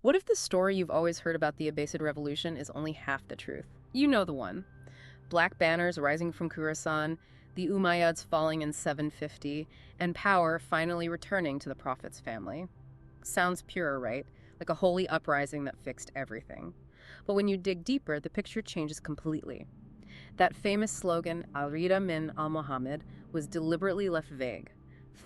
What if the story you've always heard about the Abbasid revolution is only half the truth? You know the one. Black banners rising from Khorasan, the Umayyads falling in 750, and power finally returning to the Prophet's family. Sounds pure, right? Like a holy uprising that fixed everything. But when you dig deeper, the picture changes completely. That famous slogan, Al-Rida min al-Muhammad, was deliberately left vague.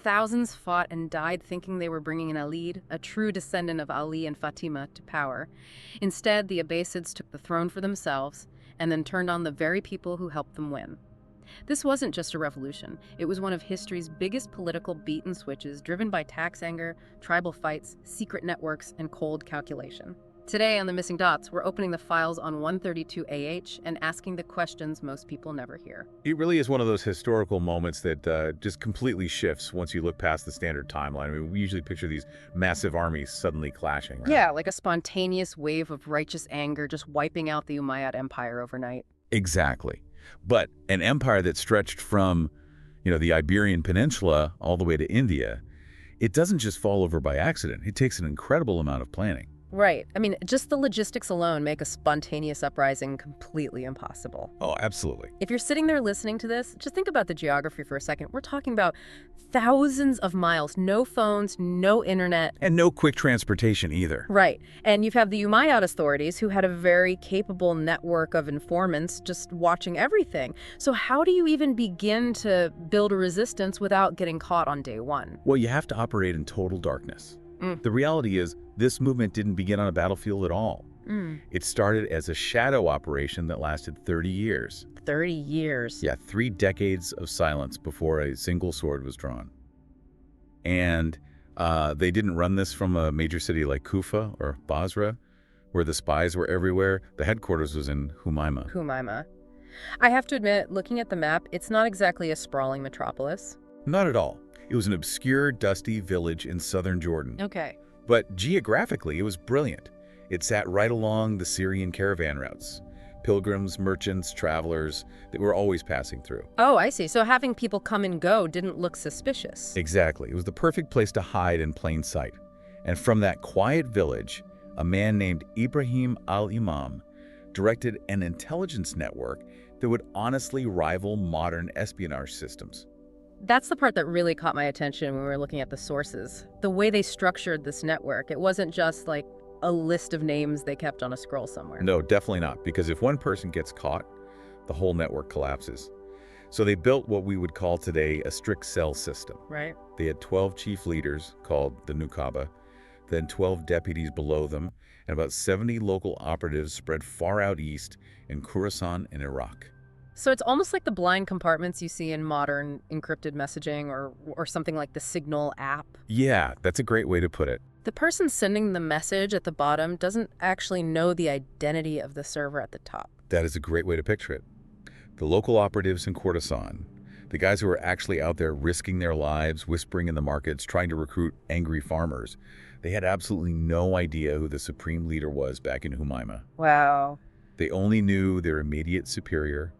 Thousands fought and died thinking they were bringing an Alid, a true descendant of Ali and Fatima, to power. Instead, the Abbasids took the throne for themselves and then turned on the very people who helped them win. This wasn't just a revolution. It was one of history's biggest political beat and switches, driven by tax anger, tribal fights, secret networks, and cold calculation. Today on The Missing Dots, we're opening the files on 132 AH and asking the questions most people never hear. It really is one of those historical moments that just completely shifts once you look past the standard timeline. I mean, we usually picture these massive armies suddenly clashing, right? Yeah, like a spontaneous wave of righteous anger just wiping out the Umayyad Empire overnight. Exactly. But an empire that stretched from, the Iberian Peninsula all the way to India, it doesn't just fall over by accident. It takes an incredible amount of planning. Right. I mean, just the logistics alone make a spontaneous uprising completely impossible. Oh, absolutely. If you're sitting there listening to this, just think about the geography for a second. We're talking about thousands of miles, no phones, no internet. And no quick transportation either. Right. And you have the Umayyad authorities who had a very capable network of informants just watching everything. So how do you even begin to build a resistance without getting caught on day one? Well, you have to operate in total darkness. The reality is, this movement didn't begin on a battlefield at all. It started as a shadow operation that lasted 30 years. 30 years. Yeah, 3 decades of silence before a single sword was drawn. And they didn't run this from a major city like Kufa or Basra, where the spies were everywhere. The headquarters was in Humayma. Humayma. I have to admit, looking at the map, it's not exactly a sprawling metropolis. Not at all. It was an obscure, dusty village in southern Jordan. Okay. But geographically, it was brilliant. It sat right along the Syrian caravan routes. Pilgrims, merchants, travelers, they were always passing through. Oh, I see. So having people come and go didn't look suspicious. Exactly. It was the perfect place to hide in plain sight. And from that quiet village, a man named Ibrahim al-Imam directed an intelligence network that would honestly rival modern espionage systems. That's the part that really caught my attention when we were looking at the sources. The way they structured this network, it wasn't just like a list of names they kept on a scroll somewhere. No, definitely not, because if one person gets caught, the whole network collapses. So they built what we would call today a strict cell system. Right. They had 12 chief leaders, called the Nuqaba, then 12 deputies below them, and about 70 local operatives spread far out east in Khorasan and Iraq. So it's almost like the blind compartments you see in modern encrypted messaging or something like the Signal app. Yeah, that's a great way to put it. The person sending the message at the bottom doesn't actually know the identity of the server at the top. That is a great way to picture it. The local operatives in Khorasan, the guys who were actually out there risking their lives, whispering in the markets, trying to recruit angry farmers, they had absolutely no idea who the supreme leader was back in Humayma. Wow. They only knew their immediate superior.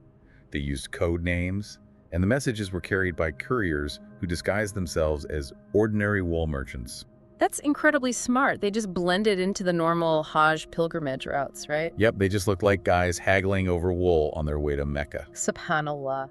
They used code names, and the messages were carried by couriers who disguised themselves as ordinary wool merchants. That's incredibly smart. They just blended into the normal Hajj pilgrimage routes, right? Yep, they just looked like guys haggling over wool on their way to Mecca. Subhanallah.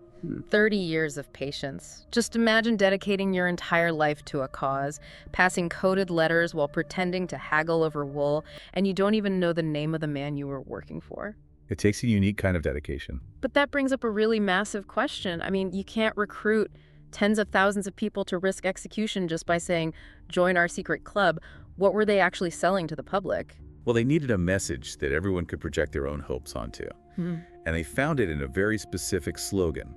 30 years of patience. Just imagine dedicating your entire life to a cause, passing coded letters while pretending to haggle over wool, and you don't even know the name of the man you were working for. It takes a unique kind of dedication. But that brings up a really massive question. I mean, you can't recruit tens of thousands of people to risk execution just by saying, join our secret club. What were they actually selling to the public? Well, they needed a message that everyone could project their own hopes onto. And they found it in a very specific slogan.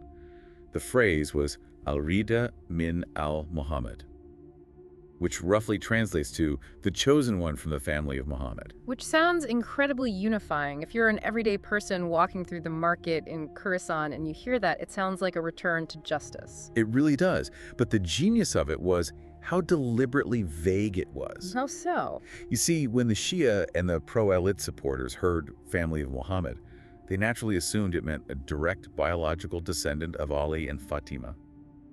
The phrase was Al-Rida min al-Muhammad, which roughly translates to the chosen one from the family of Muhammad. Which sounds incredibly unifying. If you're an everyday person walking through the market in Khorasan and you hear that, it sounds like a return to justice. It really does. But the genius of it was how deliberately vague it was. How so? You see, when the Shia and the pro-Alid supporters heard family of Muhammad, they naturally assumed it meant a direct biological descendant of Ali and Fatima.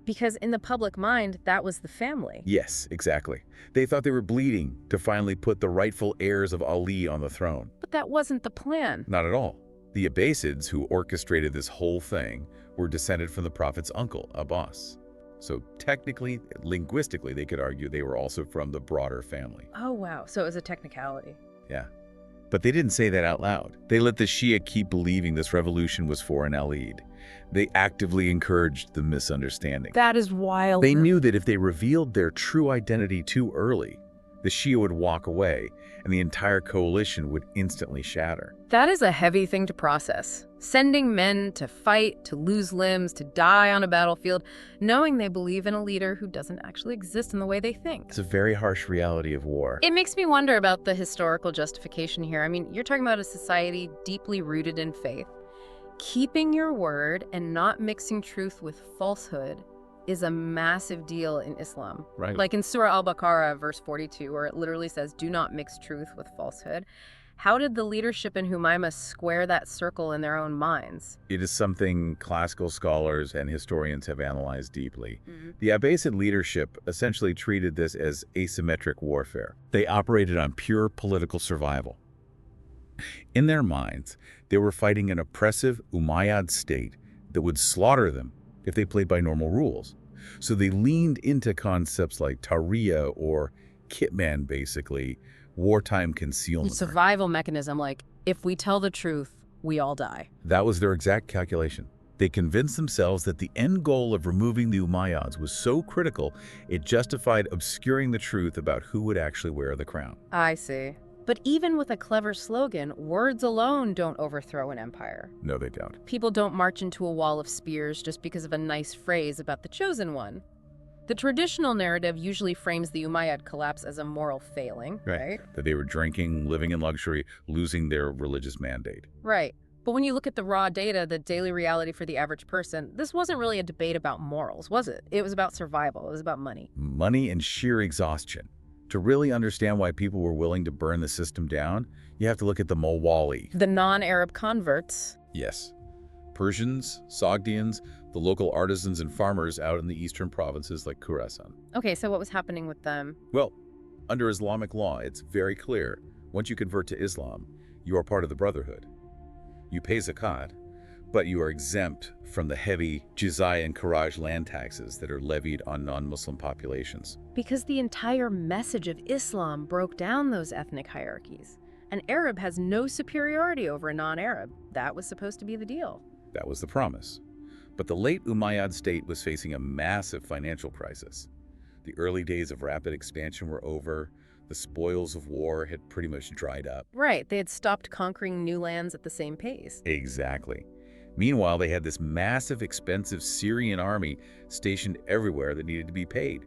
Because in the public mind, that was the family. Yes, exactly. They thought they were bleeding to finally put the rightful heirs of Ali on the throne. But that wasn't the plan. Not at all. The Abbasids, who orchestrated this whole thing, were descended from the Prophet's uncle, Abbas. So technically, linguistically, they could argue they were also from the broader family. Oh, wow. So it was a technicality. Yeah. But they didn't say that out loud. They let the Shia keep believing this revolution was for an Alid. They actively encouraged the misunderstanding. That is wild. They knew that if they revealed their true identity too early, the Shia would walk away and the entire coalition would instantly shatter. That is a heavy thing to process. Sending men to fight, to lose limbs, to die on a battlefield, knowing they believe in a leader who doesn't actually exist in the way they think. It's a very harsh reality of war. It makes me wonder about the historical justification here. I mean, you're talking about a society deeply rooted in faith. Keeping your word and not mixing truth with falsehood is a massive deal in Islam. Right. Like in Surah Al-Baqarah, verse 42, where it literally says, do not mix truth with falsehood. How did the leadership in Humayma square that circle in their own minds? It is something classical scholars and historians have analyzed deeply. The Abbasid leadership essentially treated this as asymmetric warfare. They operated on pure political survival. In their minds, they were fighting an oppressive Umayyad state that would slaughter them if they played by normal rules. So they leaned into concepts like tariya or kitman, basically, wartime concealment. Survival mechanism, like, if we tell the truth, we all die. That was their exact calculation. They convinced themselves that the end goal of removing the Umayyads was so critical, it justified obscuring the truth about who would actually wear the crown. I see. But even with a clever slogan, words alone don't overthrow an empire. No, they don't. People don't march into a wall of spears just because of a nice phrase about the chosen one. The traditional narrative usually frames the Umayyad collapse as a moral failing, right? That they were drinking, living in luxury, losing their religious mandate. Right. But when you look at the raw data, the daily reality for the average person, this wasn't really a debate about morals, was it? It was about survival. It was about money. Money and sheer exhaustion. To really understand why people were willing to burn the system down, you have to look at the Mawali. The non-Arab converts. Yes. Persians, Sogdians, the local artisans and farmers out in the eastern provinces like Khorasan. Okay, so what was happening with them? Well, under Islamic law, it's very clear. Once you convert to Islam, you are part of the Brotherhood. You pay zakat, but you are exempt from the heavy jizya and kharaj land taxes that are levied on non-Muslim populations. Because the entire message of Islam broke down those ethnic hierarchies. An Arab has no superiority over a non-Arab. That was supposed to be the deal. That was the promise. But the late Umayyad state was facing a massive financial crisis. The early days of rapid expansion were over. The spoils of war had pretty much dried up. Right, they had stopped conquering new lands at the same pace. Exactly. Meanwhile, they had this massive, expensive Syrian army stationed everywhere that needed to be paid.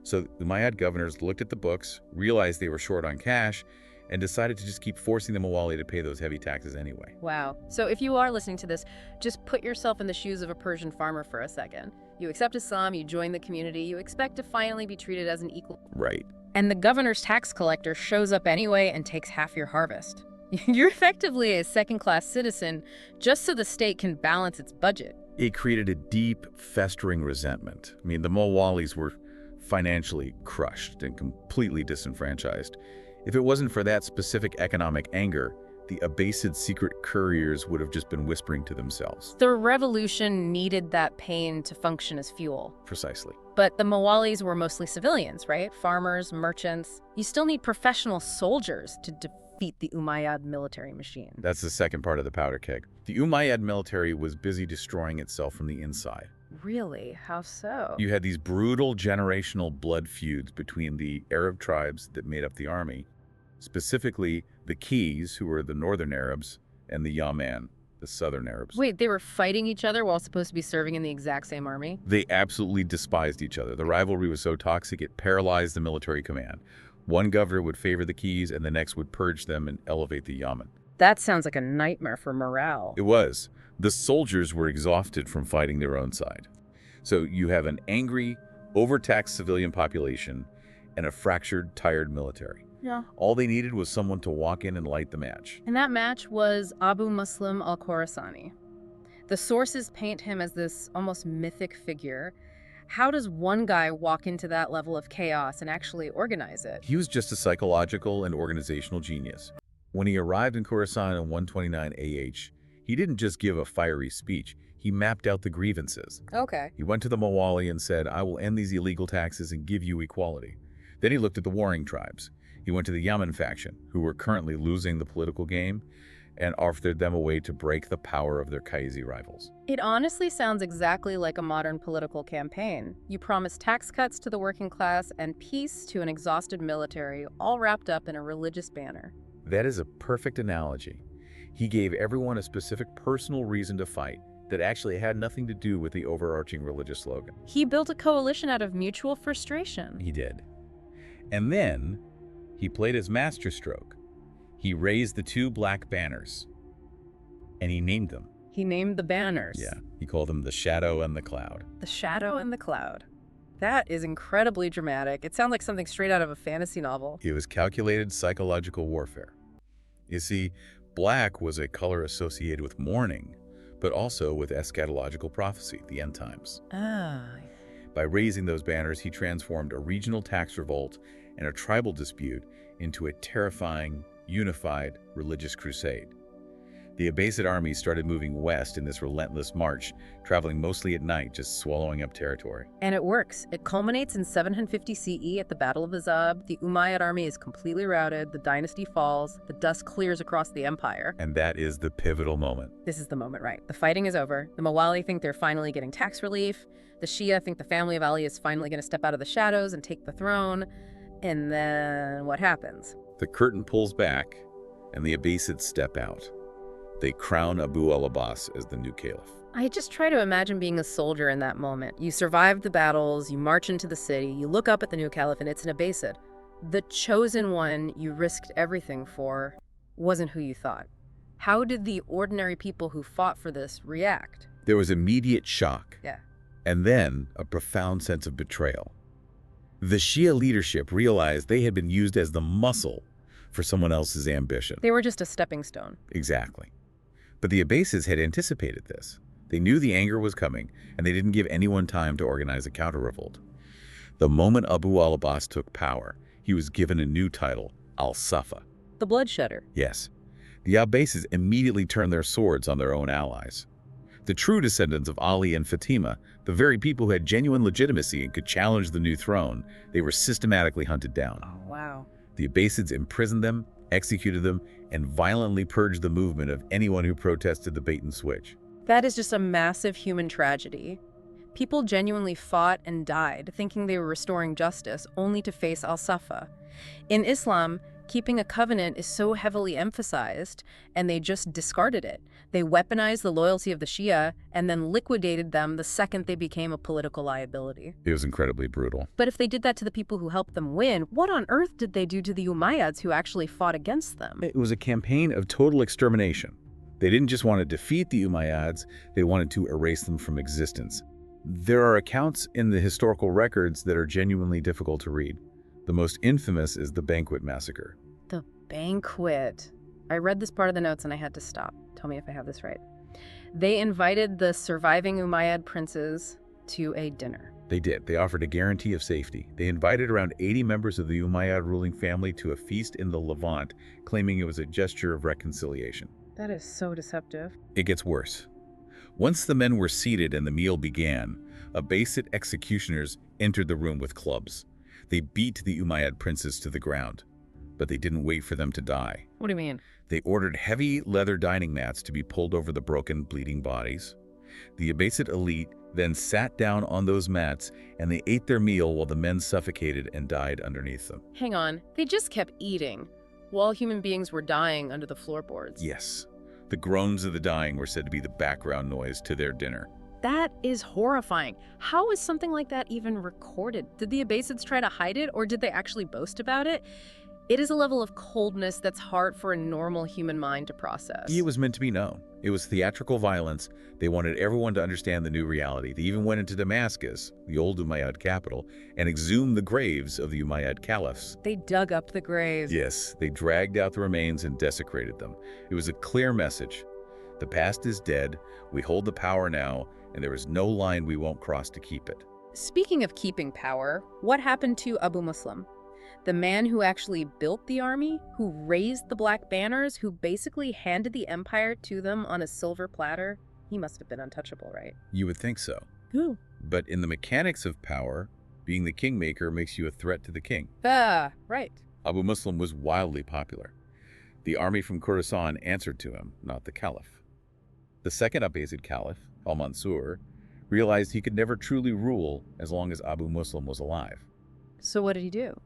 So the Umayyad governors looked at the books, realized they were short on cash, and decided to just keep forcing the Mawali to pay those heavy taxes anyway. Wow. So if you are listening to this, just put yourself in the shoes of a Persian farmer for a second. You accept Islam, you join the community, you expect to finally be treated as an equal. Right. And the governor's tax collector shows up anyway and takes half your harvest. You're effectively a second-class citizen just so the state can balance its budget. It created a deep, festering resentment. I mean, the Mawalis were financially crushed and completely disenfranchised. If it wasn't for that specific economic anger, the Abbasid secret couriers would have just been whispering to themselves. The revolution needed that pain to function as fuel. Precisely. But the Mawalis were mostly civilians, right? Farmers, merchants. You still need professional soldiers to defeat the Umayyad military machine. That's the second part of the powder keg. The Umayyad military was busy destroying itself from the inside. Really? How so? You had these brutal generational blood feuds between the Arab tribes that made up the army, specifically the Keys, who were the northern Arabs, and the Yaman, the southern Arabs. Wait, they were fighting each other while supposed to be serving in the exact same army? They absolutely despised each other. The rivalry was so toxic it paralyzed the military command. One governor would favor the Keys and the next would purge them and elevate the Yaman. That sounds like a nightmare for morale. It was. The soldiers were exhausted from fighting their own side. So you have an angry, overtaxed civilian population and a fractured, tired military. Yeah. All they needed was someone to walk in and light the match. And that match was Abu Muslim al-Khorasani. The sources paint him as this almost mythic figure. How does one guy walk into that level of chaos and actually organize it? He was just a psychological and organizational genius. When he arrived in Khorasan in 129 AH, he didn't just give a fiery speech, he mapped out the grievances. Okay. He went to the Mawali and said, "I will end these illegal taxes and give you equality." Then he looked at the warring tribes. He went to the Yaman faction, who were currently losing the political game, and offered them a way to break the power of their Qaizi rivals. It honestly sounds exactly like a modern political campaign. You promise tax cuts to the working class and peace to an exhausted military, all wrapped up in a religious banner. That is a perfect analogy. He gave everyone a specific personal reason to fight that actually had nothing to do with the overarching religious slogan. He built a coalition out of mutual frustration. He did. And then he played his masterstroke. He raised the two black banners, and he named them. He named the banners. Yeah, he called them the Shadow and the Cloud. The Shadow and the Cloud. That is incredibly dramatic. It sounds like something straight out of a fantasy novel. It was calculated psychological warfare. You see, black was a color associated with mourning, but also with eschatological prophecy, the end times. Ah. By raising those banners, he transformed a regional tax revolt and a tribal dispute into a terrifying, unified religious crusade. The Abbasid army started moving west in this relentless march, traveling mostly at night, just swallowing up territory. And it works. It culminates in 750 CE at the Battle of Azab. The Umayyad army is completely routed, the dynasty falls, the dust clears across the empire. And that is the pivotal moment. This is the moment, right? The fighting is over. The Mawali think they're finally getting tax relief. The Shia think the family of Ali is finally going to step out of the shadows and take the throne. And then what happens? The curtain pulls back, and the Abbasids step out. They crown Abu al-Abbas as the new caliph. I just try to imagine being a soldier in that moment. You survived the battles, you march into the city, you look up at the new caliph, and it's an Abbasid. The chosen one you risked everything for wasn't who you thought. How did the ordinary people who fought for this react? There was immediate shock. Yeah. And then a profound sense of betrayal. The Shia leadership realized they had been used as the muscle for someone else's ambition. They were just a stepping stone. Exactly. But the Abbasids had anticipated this. They knew the anger was coming, and they didn't give anyone time to organize a counter-revolt. The moment Abu al-Abbas took power, he was given a new title, al-Safa. The bloodshedder. Yes. The Abbasids immediately turned their swords on their own allies. The true descendants of Ali and Fatima, the very people who had genuine legitimacy and could challenge the new throne, they were systematically hunted down. Oh, wow. The Abbasids imprisoned them, executed them, and violently purged the movement of anyone who protested the bait and switch. That is just a massive human tragedy. People genuinely fought and died, thinking they were restoring justice, only to face al-Safa. In Islam, keeping a covenant is so heavily emphasized, and they just discarded it. They weaponized the loyalty of the Shia and then liquidated them the second they became a political liability. It was incredibly brutal. But if they did that to the people who helped them win, what on earth did they do to the Umayyads who actually fought against them? It was a campaign of total extermination. They didn't just want to defeat the Umayyads, they wanted to erase them from existence. There are accounts in the historical records that are genuinely difficult to read. The most infamous is the Banquet Massacre. The Banquet. I read this part of the notes and I had to stop. Tell me if I have this right. They invited the surviving Umayyad princes to a dinner. They did. They offered a guarantee of safety. They invited around 80 members of the Umayyad ruling family to a feast in the Levant, claiming it was a gesture of reconciliation. That is so deceptive. It gets worse. Once the men were seated and the meal began, Abbasid executioners entered the room with clubs. They beat the Umayyad princes to the ground, but they didn't wait for them to die. What do you mean? They ordered heavy leather dining mats to be pulled over the broken, bleeding bodies. The Abbasid elite then sat down on those mats and they ate their meal while the men suffocated and died underneath them. Hang on. They just kept eating while human beings were dying under the floorboards. Yes. The groans of the dying were said to be the background noise to their dinner. That is horrifying. How is something like that even recorded? Did the Abbasids try to hide it, or did they actually boast about it? It is a level of coldness that's hard for a normal human mind to process. It was meant to be known. It was theatrical violence. They wanted everyone to understand the new reality. They even went into Damascus, the old Umayyad capital, and exhumed the graves of the Umayyad caliphs. They dug up the graves. Yes, they dragged out the remains and desecrated them. It was a clear message. The past is dead, we hold the power now, and there is no line we won't cross to keep it. Speaking of keeping power, what happened to Abu Muslim? The man who actually built the army, who raised the black banners, who basically handed the empire to them on a silver platter? He must have been untouchable, right? You would think so. Who? But in the mechanics of power, being the kingmaker makes you a threat to the king. Right. Abu Muslim was wildly popular. The army from Khorasan answered to him, not the caliph. The second Abbasid caliph, al-Mansur, realized he could never truly rule as long as Abu Muslim was alive. So what did he do?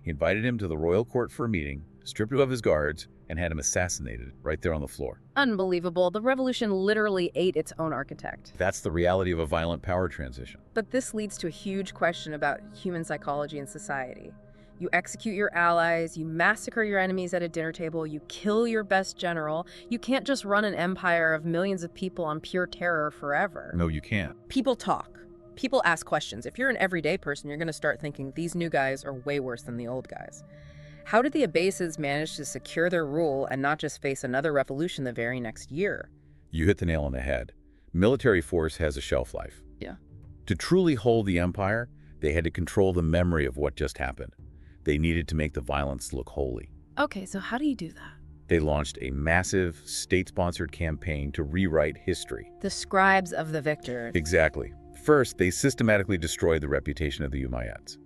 He invited him to the royal court for a meeting, stripped him of his guards, and had him assassinated right there on the floor. Unbelievable. The revolution literally ate its own architect. That's the reality of a violent power transition. But this leads to a huge question about human psychology and society. You execute your allies, you massacre your enemies at a dinner table, you kill your best general. You can't just run an empire of millions of people on pure terror forever. No, you can't. People talk. People ask questions. If you're an everyday person, you're going to start thinking these new guys are way worse than the old guys. How did the Abbasids manage to secure their rule and not just face another revolution the very next year? You hit the nail on the head. Military force has a shelf life. Yeah. To truly hold the empire, they had to control the memory of what just happened. They needed to make the violence look holy. Okay, so how do you do that? They launched a massive, state-sponsored campaign to rewrite history. The scribes of the victors. Exactly. First, they systematically destroyed the reputation of the Umayyads.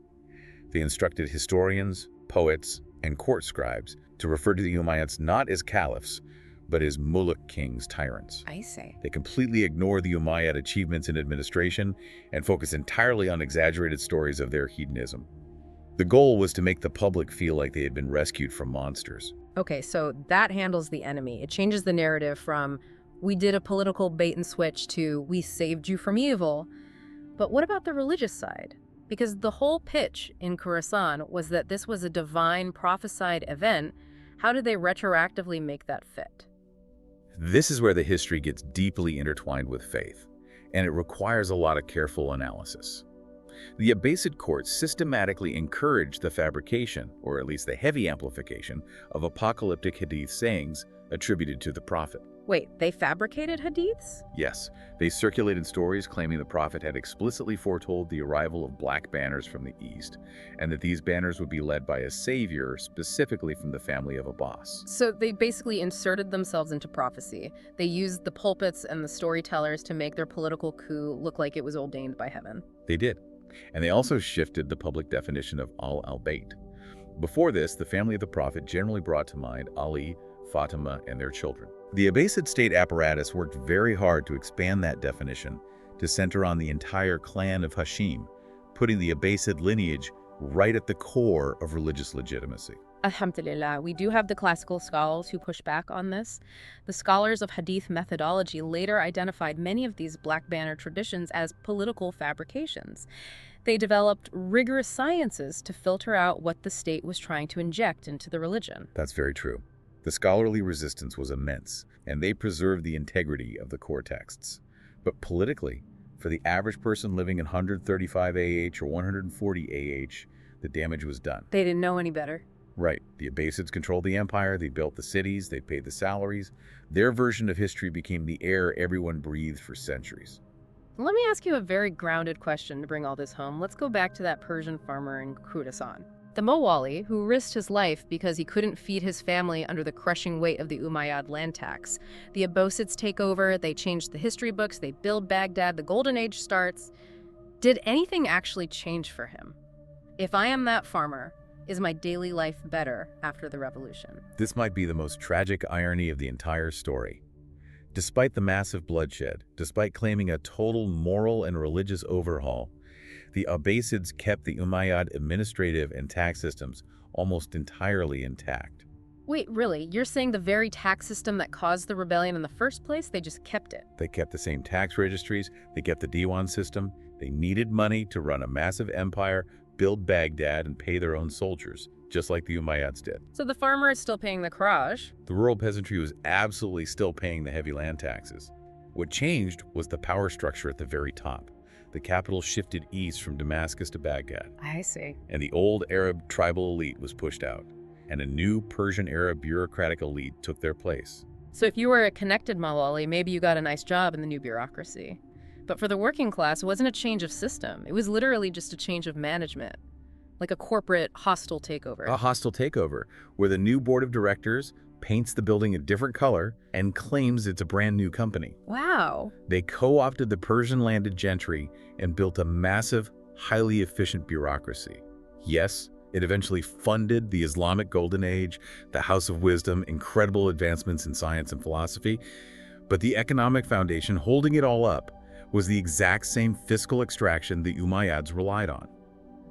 They instructed historians, poets, and court scribes to refer to the Umayyads not as caliphs, but as muluk kings, tyrants. I see. They completely ignored the Umayyad achievements in administration and focused entirely on exaggerated stories of their hedonism. The goal was to make the public feel like they had been rescued from monsters. Okay, so that handles the enemy. It changes the narrative from, we did a political bait and switch to, we saved you from evil. But what about the religious side? Because the whole pitch in Khorasan was that this was a divine prophesied event. How did they retroactively make that fit? This is where the history gets deeply intertwined with faith, and it requires a lot of careful analysis. The Abbasid court systematically encouraged the fabrication, or at least the heavy amplification, of apocalyptic hadith sayings attributed to the prophet. Wait, they fabricated hadiths? Yes, they circulated stories claiming the prophet had explicitly foretold the arrival of black banners from the east, and that these banners would be led by a savior specifically from the family of Abbas. So they basically inserted themselves into prophecy. They used the pulpits and the storytellers to make their political coup look like it was ordained by heaven. They did. And they also shifted the public definition of al-Bayt. Before this, the family of the prophet generally brought to mind Ali, Fatima, and their children. The Abbasid state apparatus worked very hard to expand that definition to center on the entire clan of Hashim, putting the Abbasid lineage right at the core of religious legitimacy. Alhamdulillah, we do have the classical scholars who push back on this. The scholars of hadith methodology later identified many of these black banner traditions as political fabrications. They developed rigorous sciences to filter out what the state was trying to inject into the religion. That's very true. The scholarly resistance was immense, and they preserved the integrity of the core texts. But politically, for the average person living in 135 AH or 140 AH, the damage was done. They didn't know any better. Right. The Abbasids controlled the empire, they built the cities, they paid the salaries. Their version of history became the air everyone breathed for centuries. Let me ask you a very grounded question to bring all this home. Let's go back to that Persian farmer in Khorasan. The Mawali, who risked his life because he couldn't feed his family under the crushing weight of the Umayyad land tax. The Abbasids take over, they change the history books, they build Baghdad, the Golden Age starts. Did anything actually change for him? If I am that farmer, is my daily life better after the revolution? This might be the most tragic irony of the entire story. Despite the massive bloodshed, despite claiming a total moral and religious overhaul, the Abbasids kept the Umayyad administrative and tax systems almost entirely intact. Wait, really? You're saying the very tax system that caused the rebellion in the first place, they just kept it? They kept the same tax registries, they kept the Diwan system, they needed money to run a massive empire, build Baghdad, and pay their own soldiers, just like the Umayyads did. So the farmer is still paying the Kharaj? The rural peasantry was absolutely still paying the heavy land taxes. What changed was the power structure at the very top. The capital shifted east from Damascus to Baghdad. I see. And the old Arab tribal elite was pushed out, and a new Persian Arab bureaucratic elite took their place. So if you were a connected Mawali, maybe you got a nice job in the new bureaucracy. But for the working class, it wasn't a change of system. It was literally just a change of management, like a corporate hostile takeover. A hostile takeover, where the new board of directors paints the building a different color and claims it's a brand new company. Wow. They co-opted the Persian landed gentry and built a massive, highly efficient bureaucracy. Yes, it eventually funded the Islamic Golden Age, the House of Wisdom, incredible advancements in science and philosophy, but the economic foundation holding it all up was the exact same fiscal extraction the Umayyads relied on.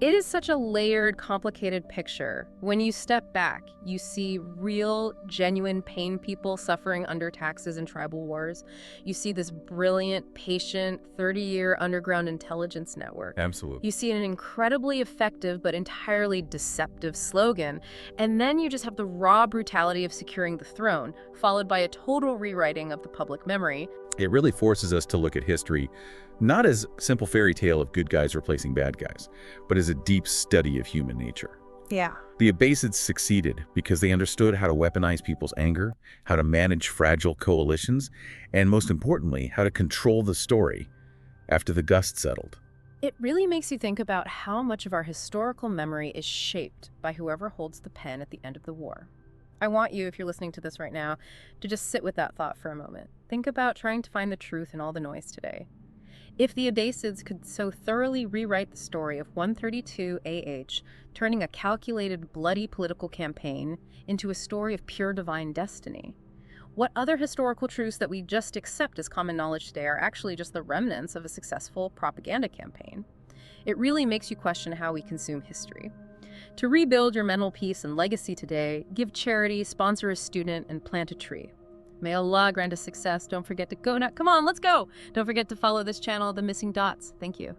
It is such a layered, complicated picture. When you step back, you see real, genuine pain people suffering under taxes and tribal wars. You see this brilliant, patient, 30-year underground intelligence network. Absolutely. You see an incredibly effective but entirely deceptive slogan. And then you just have the raw brutality of securing the throne, followed by a total rewriting of the public memory. It really forces us to look at history not as a simple fairy tale of good guys replacing bad guys, but as a deep study of human nature. Yeah. The Abbasids succeeded because they understood how to weaponize people's anger, how to manage fragile coalitions, and most importantly, how to control the story after the dust settled. It really makes you think about how much of our historical memory is shaped by whoever holds the pen at the end of the war. I want you, if you're listening to this right now, to just sit with that thought for a moment. Think about trying to find the truth in all the noise today. If the Abbasids could so thoroughly rewrite the story of 132 AH, turning a calculated, bloody political campaign into a story of pure divine destiny, what other historical truths that we just accept as common knowledge today are actually just the remnants of a successful propaganda campaign? It really makes you question how we consume history. To rebuild your mental peace and legacy today, give charity, sponsor a student, and plant a tree. May Allah grant us success. Don't forget to go now. Come on, let's go. Don't forget to follow this channel, The Missing Dots. Thank you.